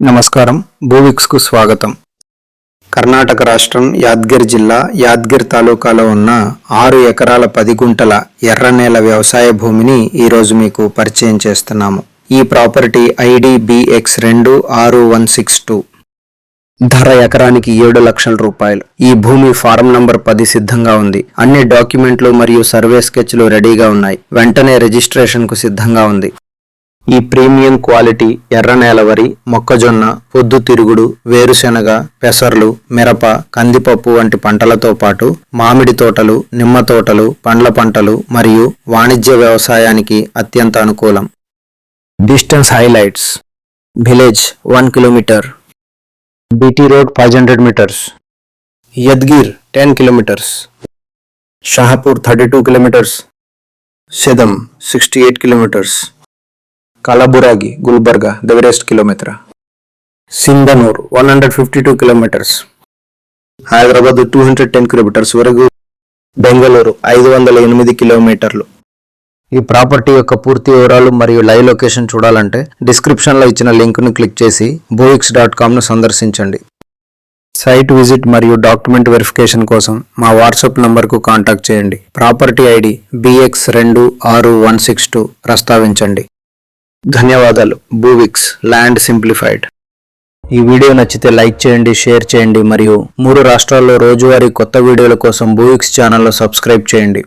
నమస్కారం. భూవిక్స్కు స్వాగతం. కర్ణాటక రాష్ట్రం యాద్గిరి జిల్లా యాద్గిరి తాలూకాలో ఉన్న 6 ఎకరాల 10 గుంటల ఎర్రనేల వ్యవసాయ భూమిని ఈరోజు మీకు పరిచయం చేస్తున్నాము. ఈ ప్రాపర్టీ ID BX26162. ధర ఎకరానికి 7 లక్షల రూపాయలు. ఈ భూమి ఫారం నంబర్ 10 సిద్ధంగా ఉంది. అన్ని డాక్యుమెంట్లు మరియు సర్వే స్కెచ్లు రెడీగా ఉన్నాయి. వెంటనే రిజిస్ట్రేషన్కు సిద్ధంగా ఉంది. ఈ ప్రీమియం క్వాలిటీ ఎర్రనేల వరి, మొక్కజొన్న, పొద్దుతిరుగుడు, వేరుశెనగ, పెసర్లు, మిరప, కందిపప్పు వంటి పంటలతో పాటు మామిడి తోటలు, నిమ్మ తోటలు, పండ్ల పంటలు మరియు వాణిజ్య వ్యవసాయానికి అత్యంత అనుకూలం. Distance highlights: village 1 kilometre, BT road 500 metres, Yadgir 10 kilometres, Shahapur 32 kilometres, Sedam 68 kilometres, Kalaburagi Gulbarga దెవరెస్ట్ kilometre, Sindhanur 152 kilometres, Hyderabad 210 kilometres వరకు, బెంగళూరు 508 కిలోమీటర్లు. ఈ ప్రాపర్టీ యొక్క పూర్తి వివరాలు మరియు లైవ్ లొకేషన్ చూడాలంటే డిస్క్రిప్షన్లో ఇచ్చిన లింక్ను క్లిక్ చేసి bhuix.com సందర్శించండి. సైట్ విజిట్ మరియు డాక్యుమెంట్ వెరిఫికేషన్ కోసం మా వాట్సాప్ నంబర్కు కాంటాక్ట్ చేయండి. Property ID BX26162 ప్రస్తావించండి. ధన్యవాదాలు. భూవిక్స్, ల్యాండ్ సింప్లిఫైడ్. ఈ వీడియో నచ్చితే లైక్ చేయండి, షేర్ చేయండి మరియు 3 రాష్ట్రాల్లో రోజువారీ కొత్త వీడియోల కోసం భూవిక్స్ ఛానల్లో సబ్స్క్రైబ్ చేయండి.